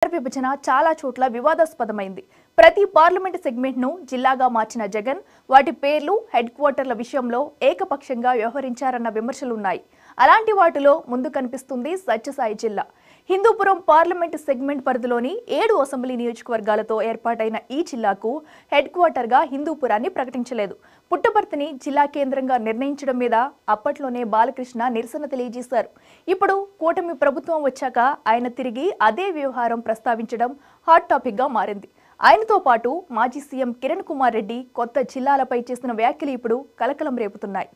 విభజన చాలా చోట్ల వివాదాస్పదమైంది. ప్రతి పార్లమెంట్ సెగ్మెంట్ ను జిల్లాగా మార్చిన జగన్ వాటి పేర్లు హెడ్ క్వార్టర్ల విషయంలో ఏకపక్షంగా వ్యవహరించారన్న విమర్శలున్నాయి. అలాంటి వాటిలో ముందు కనిపిస్తుంది సత్యసాయి జిల్లా. హిందూపురం పార్లమెంట్ సెగ్మెంట్ పరిధిలోని 7 అసెంబ్లీ నియోజకవర్గాలతో ఏర్పాటైన ఈ జిల్లాకు హెడ్ క్వార్టర్గా హిందూపురాన్ని ప్రకటించలేదు. పుట్టపర్తిని జిల్లా కేంద్రంగా నిర్ణయించడం మీద అప్పట్లోనే బాలకృష్ణ నిరసన తెలియజేశారు. ఇప్పుడు కూటమి ప్రభుత్వం వచ్చాక ఆయన తిరిగి అదే వ్యవహారం ప్రస్తావించడం హాట్ టాపిక్ గా మారింది. ఆయనతో పాటు మాజీ సీఎం కిరణ్ కుమార్ రెడ్డి కొత్త జిల్లాలపై చేసిన వ్యాఖ్యలు ఇప్పుడు కలకలం రేపుతున్నాయి.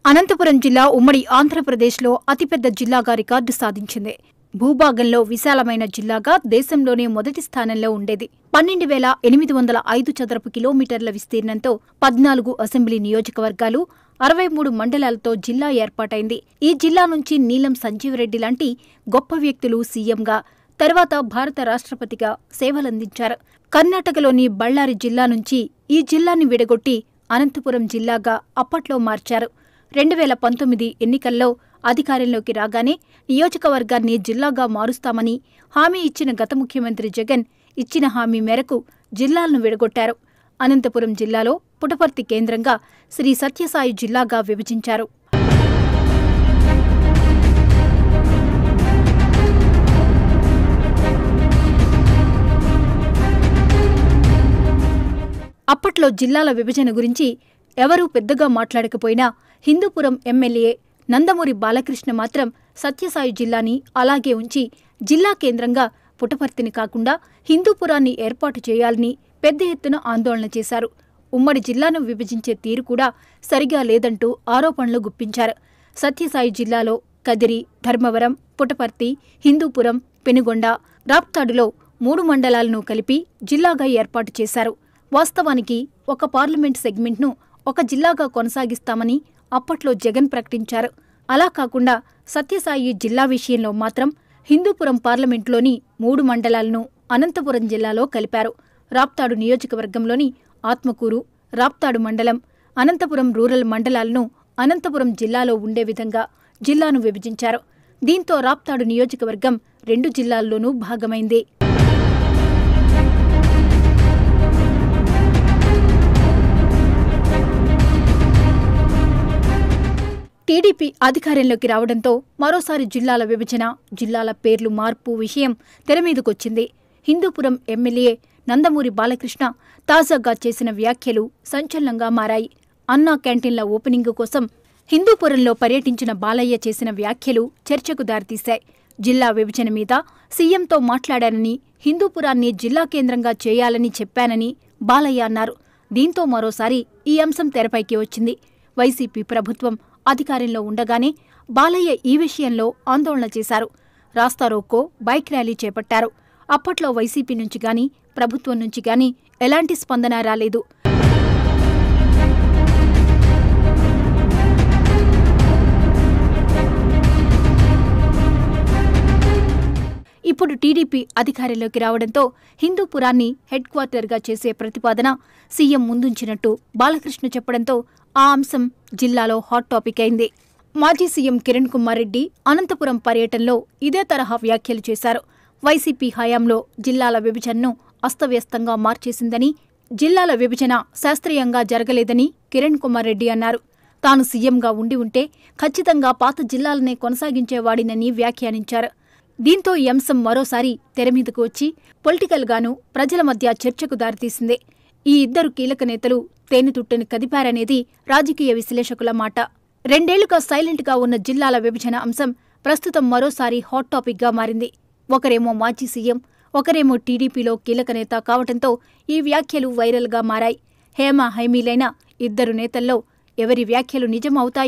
అనంతపురం జిల్లా ఉమ్మడి ఆంధ్రప్రదేశ్లో అతిపెద్ద జిల్లాగా రికార్డు సాధించింది. భూభాగంలో విశాలమైన జిల్లాగా దేశంలోనే మొదటి స్థానంలో ఉండేది. 12,805 చదరపు కిలోమీటర్ల విస్తీర్ణంతో 14 అసెంబ్లీ నియోజకవర్గాలు, 63 మండలాలతో జిల్లా ఏర్పాటైంది. ఈ జిల్లా నుంచి నీలం సంజీవరెడ్డి లాంటి గొప్ప వ్యక్తులు సీఎంగా, తర్వాత భారత రాష్ట్రపతిగా సేవలందించారు. కర్ణాటకలోని బళ్ళారి జిల్లా నుంచి ఈ జిల్లాని విడగొట్టి అనంతపురం జిల్లాగా అప్పట్లో మార్చారు. 2019 ఎన్నికల్లో అధికారంలోకి రాగానే నియోజకవర్గాన్ని జిల్లాగా మారుస్తామని హామీ ఇచ్చిన గత ముఖ్యమంత్రి జగన్ ఇచ్చిన హామీ మేరకు జిల్లాలను విడగొట్టారు. అనంతపురం జిల్లాలో పుట్టపర్తి కేంద్రంగా శ్రీ సత్యసాయి జిల్లాగా విభజించారు. అప్పట్లో జిల్లాల విభజన గురించి ఎవరూ పెద్దగా మాట్లాడకపోయినా హిందూపురం ఎమ్మెల్యే నందమూరి బాలకృష్ణ మాత్రం సత్యసాయి జిల్లాని అలాగే ఉంచి జిల్లా కేంద్రంగా పుట్టపర్తిని కాకుండా హిందూపురాన్ని ఏర్పాటు చేయాలని పెద్ద ఎత్తున ఆందోళన చేశారు. ఉమ్మడి జిల్లాను విభజించే తీరు కూడా సరిగా లేదంటూ ఆరోపణలు గుప్పించారు. సత్యసాయి జిల్లాలో కదిరి, ధర్మవరం, పుట్టపర్తి, హిందూపురం, పెనుగొండ, రాప్తాడులో 3 మండలాలను కలిపి జిల్లాగా ఏర్పాటు చేశారు. వాస్తవానికి ఒక పార్లమెంట్ సెగ్మెంట్ను ఒక జిల్లాగా కొనసాగిస్తామని అప్పట్లో జగన్ ప్రకటించారు. అలా కాకుండా సత్యసాయి జిల్లా విషయంలో మాత్రం హిందూపురం పార్లమెంటులోని 3 మండలాలను అనంతపురం జిల్లాలో కలిపారు. రాప్తాడు నియోజకవర్గంలోని ఆత్మకూరు, రాప్తాడు మండలం, అనంతపురం రూరల్ మండలాలను అనంతపురం జిల్లాలో ఉండే విధంగా జిల్లాను విభజించారు. దీంతో రాప్తాడు నియోజకవర్గం 2 జిల్లాల్లోనూ భాగమైంది. టీడీపీ అధికారంలోకి రావడంతో మరోసారి జిల్లాల విభజన, జిల్లాల పేర్లు మార్పు విషయం తెరమీదకొచ్చింది. హిందూపురం ఎమ్మెల్యే నందమూరి బాలకృష్ణ తాజాగా చేసిన వ్యాఖ్యలు సంచలనంగా మారాయి. అన్నా క్యాంటీన్ల ఓపెనింగ్ కోసం హిందూపురంలో పర్యటించిన బాలయ్య చేసిన వ్యాఖ్యలు చర్చకు దారితీశాయి. జిల్లా విభజన మీద సీఎంతో మాట్లాడానని, హిందూపురాన్ని జిల్లా కేంద్రంగా చేయాలని చెప్పానని బాలయ్య అన్నారు. దీంతో మరోసారి ఈ అంశం తెరపైకి వచ్చింది. వైసీపీ ప్రభుత్వం అధికారంలో ఉండగానే బాలయ్య ఈ విషయంలో ఆందోళన చేశారు. రాస్తారోకో, బైక్ ర్యాలీ చేపట్టారు. అప్పట్లో వైసీపీ నుంచి గానీ, ప్రభుత్వం నుంచి గానీ ఎలాంటి స్పందన రాలేదు. ఇప్పుడు టీడీపీ అధికారంలోకి రావడంతో హిందూపురాన్ని హెడ్ క్వార్టర్గా చేసే ప్రతిపాదన సీఎం ముందుంచినట్టు బాలకృష్ణ చెప్పడంతో ఆ అంశం జిల్లాలో హాట్ టాపిక్ అయింది. మాజీ సీఎం కిరణ్ కుమార్ రెడ్డి అనంతపురం పర్యటనలో ఇదే తరహా వ్యాఖ్యలు చేశారు. వైసీపీ హయాంలో జిల్లాల విభజనను అస్తవ్యస్తంగా మార్చేసిందని, జిల్లాల విభజన శాస్త్రీయంగా జరగలేదని కిరణ్ కుమార్ రెడ్డి అన్నారు. తాను సీఎంగా ఉండి ఉంటే ఖచ్చితంగా పాత జిల్లాలనే కొనసాగించేవాడినని వ్యాఖ్యానించారు. దీంతో ఈ అంశం మరోసారి తెరమీదకు వచ్చి పొలిటికల్గానూ ప్రజల మధ్య చర్చకు దారితీసింది. ఈ ఇద్దరు కీలక నేతలు తేనెతుట్టెను కదిపారనేది రాజకీయ విశ్లేషకుల మాట. 2 ఏళ్లుగా సైలెంట్గా ఉన్న జిల్లాల విభజన అంశం ప్రస్తుతం మరోసారి హాట్ టాపిక్గా మారింది. ఒకరేమో మాజీ సీఎం, ఒకరేమో టీడీపీలో కీలక నేత కావడంతో ఈ వ్యాఖ్యలు వైరల్గా మారాయి. హేమ హైమీలైన ఇద్దరు నేతల్లో ఎవరి వ్యాఖ్యలు నిజమవుతాయో